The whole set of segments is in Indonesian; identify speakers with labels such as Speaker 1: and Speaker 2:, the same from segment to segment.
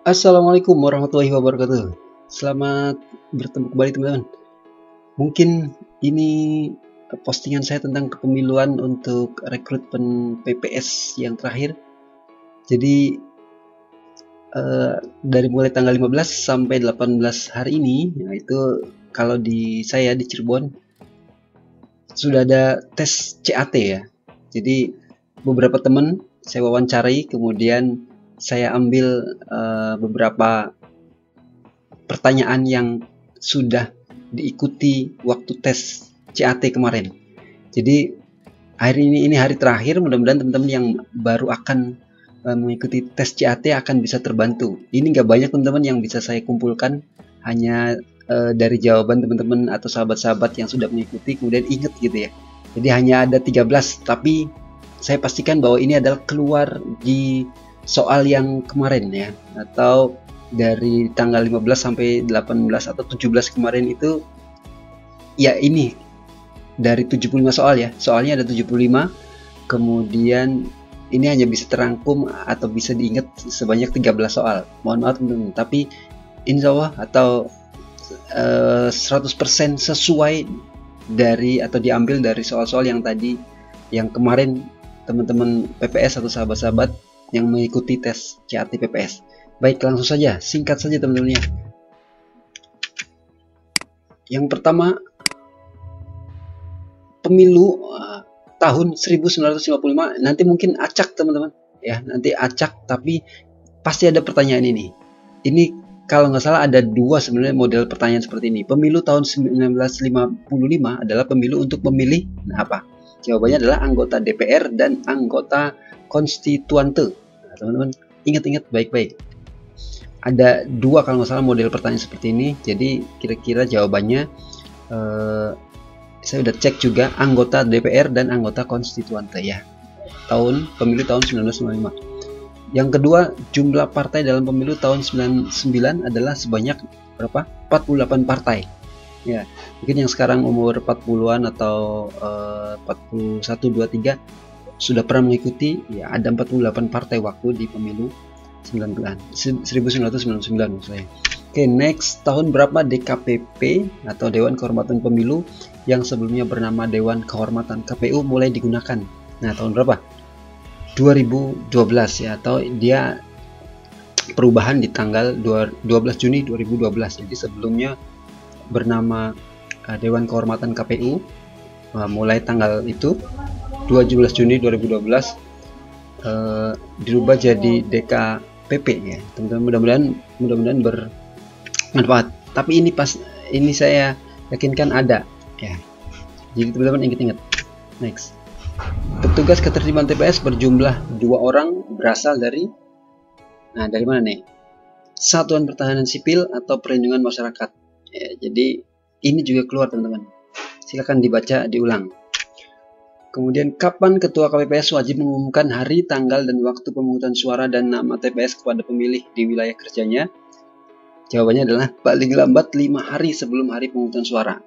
Speaker 1: Assalamualaikum warahmatullahi wabarakatuh. Selamat bertemu kembali teman-teman. Mungkin ini postingan saya tentang kepemiluan untuk rekrutmen PPS yang terakhir. Jadi dari mulai tanggal 15 sampai 18 hari ini, itu kalau di saya di Cirebon sudah ada tes CAT ya. Jadi beberapa teman saya wawancarai, kemudian saya ambil beberapa pertanyaan yang sudah diikuti waktu tes CAT kemarin. Jadi hari ini hari terakhir, mudah-mudahan teman-teman yang baru akan mengikuti tes CAT akan bisa terbantu. Ini nggak banyak teman-teman yang bisa saya kumpulkan, hanya dari jawaban teman-teman atau sahabat-sahabat yang sudah mengikuti kemudian inget gitu ya. Jadi hanya ada 13, tapi saya pastikan bahwa ini adalah keluar di soal yang kemarin ya, atau dari tanggal 15 sampai 18 atau 17 kemarin itu ya, ini dari 75 soal ya, soalnya ada 75, kemudian ini hanya bisa terangkum atau bisa diingat sebanyak 13 soal. Mohon maaf teman-teman, tapi insya Allah atau 100% sesuai dari atau diambil dari soal-soal yang tadi, yang kemarin teman-teman PPS atau sahabat-sahabat yang mengikuti tes CAT PPS. Baik, langsung saja, singkat saja teman-teman ya. Yang pertama, pemilu tahun 1955. Nanti mungkin acak teman-teman ya, nanti acak, tapi pasti ada pertanyaan ini. Ini kalau nggak salah ada dua sebenarnya model pertanyaan seperti ini. Pemilu tahun 1955 adalah pemilu untuk memilih apa? Jawabannya adalah anggota DPR dan anggota konstituante. Nah, teman-teman ingat-ingat baik-baik. Ada dua kalau nggak salah model pertanyaan seperti ini. Jadi kira-kira jawabannya saya udah cek juga, anggota DPR dan anggota konstituante ya. Pemilu tahun 1995. Yang kedua, jumlah partai dalam pemilu tahun 99 adalah sebanyak berapa? 48 partai. Ya, mungkin yang sekarang umur 40-an atau 41, 23 sudah pernah mengikuti ya, ada 48 partai waktu di pemilu 1999 maksud saya. Oke, next, tahun berapa DKPP atau Dewan Kehormatan Pemilu yang sebelumnya bernama Dewan Kehormatan KPU mulai digunakan? Nah, tahun berapa? 2012 ya, atau dia perubahan di tanggal 12 Juni 2012. Jadi sebelumnya bernama Dewan Kehormatan KPU, mulai tanggal itu 12 Juni 2012 dirubah jadi DKPP ya. Teman-teman, mudah-mudahan bermanfaat. Tapi ini saya yakinkan ada ya. Jadi teman-teman ingat-ingat. Next. Petugas ketertiban TPS berjumlah 2 orang berasal dari mana nih? Satuan Pertahanan Sipil atau Perlindungan Masyarakat. Ya, jadi ini juga keluar teman-teman. Silakan dibaca, diulang. Kemudian, kapan Ketua KPPS wajib mengumumkan hari, tanggal, dan waktu pemungutan suara dan nama TPS kepada pemilih di wilayah kerjanya? Jawabannya adalah paling lambat 5 hari sebelum hari pemungutan suara.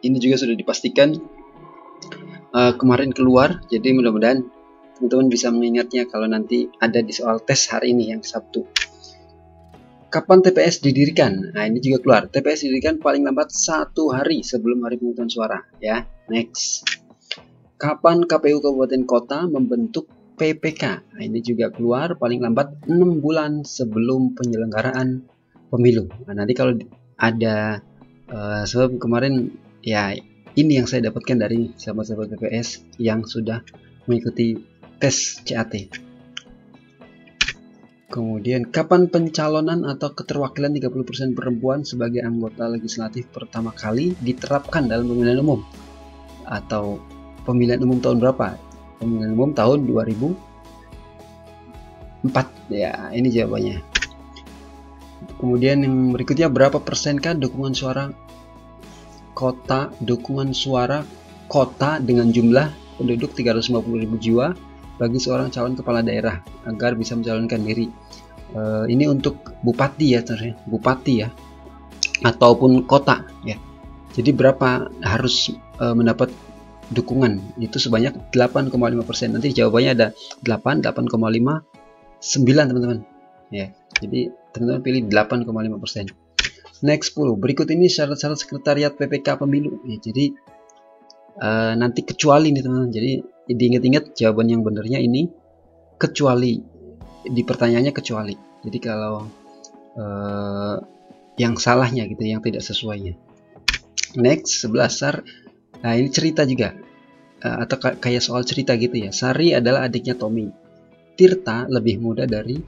Speaker 1: Ini juga sudah dipastikan kemarin keluar, jadi mudah-mudahan teman-teman bisa mengingatnya kalau nanti ada di soal tes hari ini yang Sabtu. Kapan TPS didirikan? Nah, ini juga keluar. TPS didirikan paling lambat 1 hari sebelum hari pemungutan suara ya. Next. Kapan KPU Kabupaten Kota membentuk PPK? Nah, ini juga keluar paling lambat 6 bulan sebelum penyelenggaraan pemilu. Nah, nanti kalau ada sebab kemarin ya, ini yang saya dapatkan dari sahabat-sahabat PPS yang sudah mengikuti tes CAT. Kemudian, kapan pencalonan atau keterwakilan 30% perempuan sebagai anggota legislatif pertama kali diterapkan dalam pemilihan umum? Atau pemilihan umum tahun berapa? Pemilihan umum tahun 2004 ya, ini jawabannya. Kemudian yang berikutnya, berapa persenkah dukungan suara kota dengan jumlah penduduk 350.000 jiwa bagi seorang calon kepala daerah agar bisa mencalonkan diri? Ini untuk bupati ya, ataupun kota ya. Jadi berapa harus mendapat dukungan? Itu sebanyak 8,5%. Nanti jawabannya ada 8, 8,5, 9 teman-teman ya. Jadi teman-teman pilih 8,5%. Next 10. Berikut ini syarat-syarat sekretariat PPK pemilu. Ya, jadi nanti kecuali nih teman-teman. Jadi diingat-ingat jawaban yang benernya ini kecuali, di pertanyaannya kecuali. Jadi kalau yang salahnya gitu, yang tidak sesuainya. Next 11. Nah ini cerita juga, atau kayak soal cerita gitu ya. Sari adalah adiknya Tommy. Tirta lebih muda dari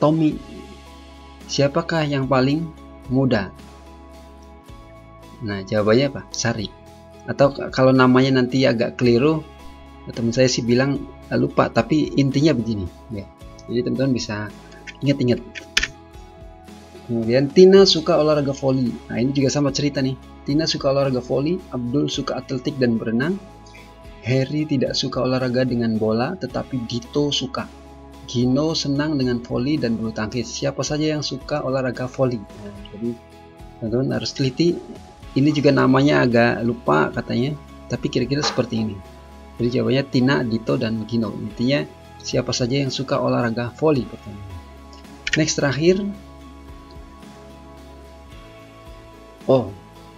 Speaker 1: Tommy. Siapakah yang paling muda? Nah jawabannya apa? Sari. Atau kalau namanya nanti agak keliru, teman saya sih bilang lupa, tapi intinya begini ya. Jadi teman-teman bisa ingat-ingat. Kemudian Tina suka olahraga voli. Nah ini juga sama cerita nih. Tina suka olahraga voli, Abdul suka atletik dan berenang, Harry tidak suka olahraga dengan bola, tetapi Dito suka. Gino senang dengan voli dan bulu tangkis. Siapa saja yang suka olahraga voli? Nah, jadi teman-teman harus teliti. Ini juga namanya agak lupa katanya, tapi kira-kira seperti ini. Jadi jawabannya Tina, Dito, dan Gino. Intinya siapa saja yang suka olahraga voli. Next terakhir. Oh,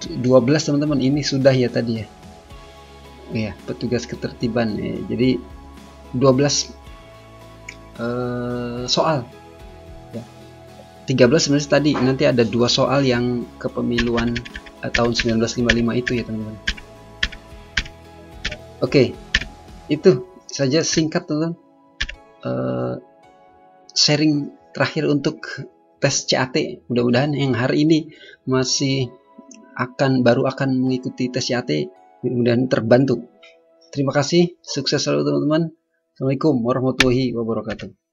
Speaker 1: 12 teman-teman, ini sudah ya tadi ya. Ya, petugas ketertiban. Ya, jadi 12 soal. Ya. 13 sebenarnya tadi, nanti ada 2 soal yang kepemiluan tahun 1955 itu ya teman-teman. Oke, itu saja singkat teman-teman. Sharing terakhir untuk tes CAT. Mudah-mudahan yang hari ini masih baru akan mengikuti tes CAT, mudah-mudahan terbantu. Terima kasih, sukses selalu teman-teman. Assalamualaikum warahmatullahi wabarakatuh.